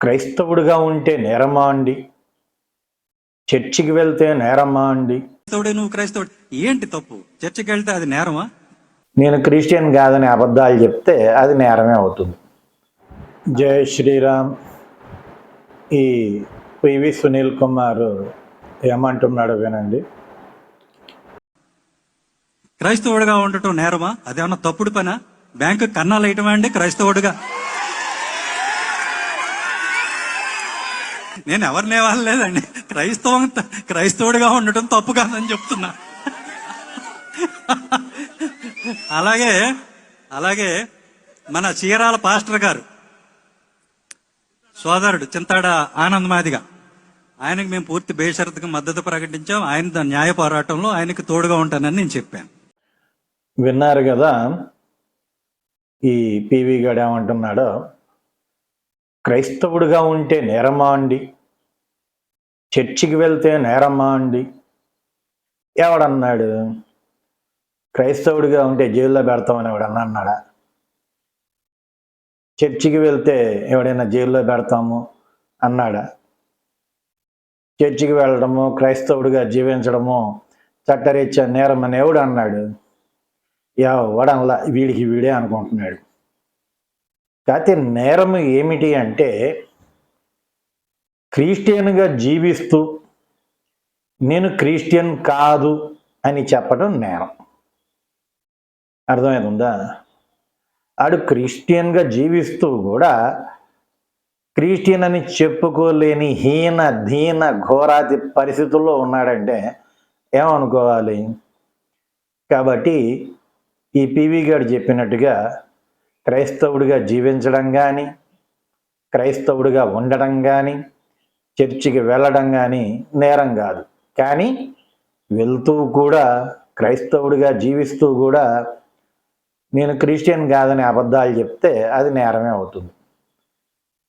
క్రైస్తవుడిగా ఉంటే నేరమా అండి? చర్చికి వెళ్తే నేరమా అండి? క్రైస్తవుడే నువ్వు క్రైస్తవుడు ఏంటి తప్పు? చర్చికి వెళ్తే అది నేరమా? నేను క్రిస్టియన్ కాదని అబద్ధాలు చెప్తే అది నేరమే అవుతుంది. జై శ్రీరామ్. ఈ పివి సునీల్ కుమార్ ఏమంటున్నాడో వినండి. క్రైస్తవుడిగా ఉండటం నేరమా? అదేమన్నా తప్పుడు పనా? బ్యాంకు కన్నాలు వేయటమా అండి క్రైస్తవుడిగా? నేను ఎవరినే వాళ్ళలేదండి. క్రైస్తవుడిగా ఉండటం తప్పు కాదని చెప్తున్నా. అలాగే అలాగే మన చీరాల పాస్టర్ గారు సోదరుడు చింతాడ ఆనంద్ మాదిగా, ఆయనకు మేము పూర్తి బేషరతుగా మద్దతు ప్రకటించాం. ఆయన న్యాయ పోరాటంలో ఆయనకి తోడుగా ఉంటానని నేను చెప్పాను. విన్నారు కదా ఈ పివి గడు ఏమంటున్నాడో. క్రైస్తవుడిగా ఉంటే నేరమా అండి? చర్చికి వెళ్తే నేరమా అండి? ఎవడన్నాడు? క్రైస్తవుడిగా ఉంటే జైల్లో పెడతామని ఎవడన్నా అన్నాడా? చర్చికి వెళ్తే ఎవడైనా జైల్లో పెడతాము అన్నాడా? చర్చికి వెళ్ళడము, క్రైస్తవుడిగా జీవించడము చట్టరీత్యా నేరం అని ఎవడు అన్నాడు? ఎవడనలా, వీడికి వీడే అనుకుంటున్నాడు. కాకపోతే నేరం ఏమిటి అంటే, క్రిస్టియన్గా జీవిస్తూ నేను క్రిస్టియన్ కాదు అని చెప్పడం నేరం. అర్థమవుతుందా? ఆడు క్రిస్టియన్గా జీవిస్తూ కూడా క్రిస్టియన్ అని చెప్పుకోలేని హీన దీన ఘోరాతి పరిస్థితుల్లో ఉన్నాడంటే ఏమనుకోవాలి? కాబట్టి ఈ పివి గారు చెప్పినట్టుగా క్రైస్తవుడిగా జీవించడం కానీ, క్రైస్తవుడిగా ఉండడం కానీ, చర్చికి వెళ్ళడం కానీ నేరం కాదు. కానీ వెళ్తూ కూడా క్రైస్తవుడిగా జీవిస్తూ కూడా నేను క్రిస్టియన్ కాదని అబద్ధాలు చెప్తే అది నేరమే అవుతుంది.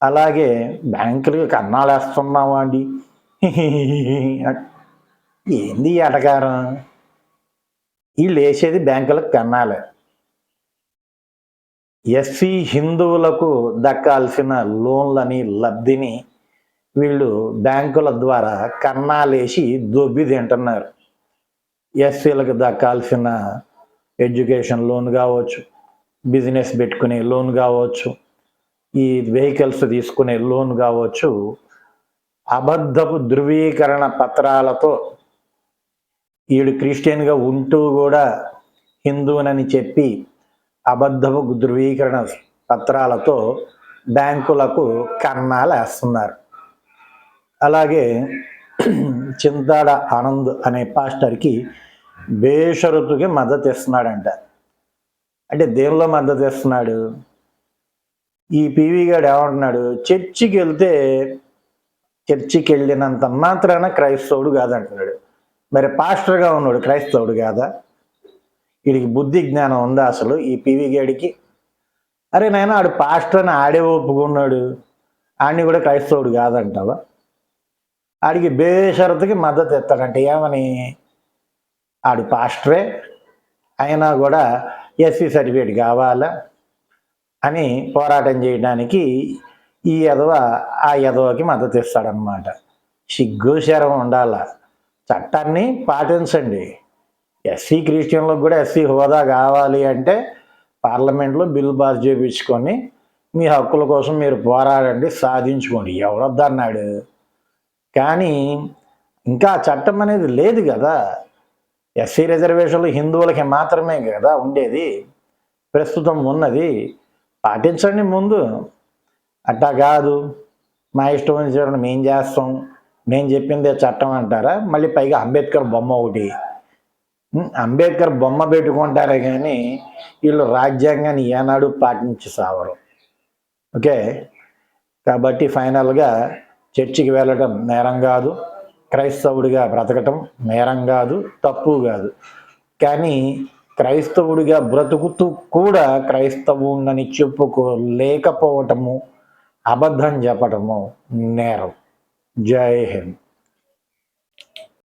అలాగే బ్యాంకులకి కన్నాలు వేస్తున్నావా అండి? ఏంది ఎటకారం? వీళ్ళు వేసేది బ్యాంకులకు కన్నాలే. ఎస్సీ హిందువులకు దక్కాల్సిన లోన్లని లబ్ధిని వీళ్ళు బ్యాంకుల ద్వారా కన్నాలేసి దొబ్బి తింటున్నారు. ఎస్సీలకు దక్కాల్సిన ఎడ్యుకేషన్ లోన్ కావచ్చు, బిజినెస్ పెట్టుకునే లోన్ కావచ్చు, ఈ వెహికల్స్ తీసుకునే లోన్ కావచ్చు, అబద్ధపు ధృవీకరణ పత్రాలతో వీడు క్రిస్టియన్గా ఉంటూ కూడా హిందువునని చెప్పి అబద్ధపు ధృవీకరణ పత్రాలతో బ్యాంకులకు కన్నాలు వేస్తున్నారు. అలాగే చింతాడ ఆనంద్ అనే పాస్టర్కి బేషరతుగా మద్దతు ఇస్తున్నాడంట. అంటే దేనిలో మద్దతు ఇస్తున్నాడు? ఈ పివి గారు ఏమంటున్నాడు? చర్చికి వెళ్ళినంత మాత్రాన క్రైస్తవుడు కాదంటున్నాడు. మరి పాస్టర్గా ఉన్నాడు క్రైస్తవుడు కాదా? వీడికి బుద్ధి జ్ఞానం ఉందా అసలు ఈ పివి గాడికి? అరే నాయన, ఆడు పాస్టర్ అని ఆడే ఒప్పుకున్నాడు, ఆడిని కూడా క్రైస్తవుడు కాదంటావా? ఆడికి బేషరతుకి మద్దతు ఇస్తాడంటే ఏమని? ఆడు పాస్టరే అయినా కూడా ఎస్సీ సర్టిఫికేట్ కావాలా అని పోరాటం చేయడానికి ఈ ఎదవ ఆ ఎదవకి మద్దతు ఇస్తాడనమాట. సిగ్గు శరం ఉండాల. చట్టాన్ని పాటించండి. ఎస్సీ క్రిస్టియన్లకు కూడా ఎస్సీ హోదా కావాలి అంటే పార్లమెంట్లో బిల్లు పాస్ చేయించుకొని మీ హక్కుల కోసం మీరు పోరాడండి, సాధించుకోండి. ఎవరొద్దన్నాడు? కానీ ఇంకా చట్టం అనేది లేదు కదా. ఎస్సీ రిజర్వేషన్లు హిందువులకి మాత్రమే కదా ఉండేది, ప్రస్తుతం ఉన్నది. పాటించండి ముందు. అట్టా కాదు మా ఇష్టం అని చూడండి, మేం చేస్తాం, నేను చెప్పిందే చట్టం అంటారా? మళ్ళీ పైగా అంబేద్కర్ బొమ్మ ఒకటి. అంబేద్కర్ బొమ్మ పెట్టుకుంటారే కానీ వీళ్ళు రాజ్యాంగాన్ని ఏనాడు పాటించి సావరు. ఓకే, కాబట్టి ఫైనల్గా చర్చికి వెళ్ళడం నేరం కాదు, క్రైస్తవుడిగా బ్రతకటం నేరం కాదు, తప్పు కాదు. కానీ క్రైస్తవుడిగా బ్రతుకుతూ కూడా క్రైస్తవునని చెప్పుకోలేకపోవటము, అబద్ధం చెప్పటము నేరం. జై హింద్.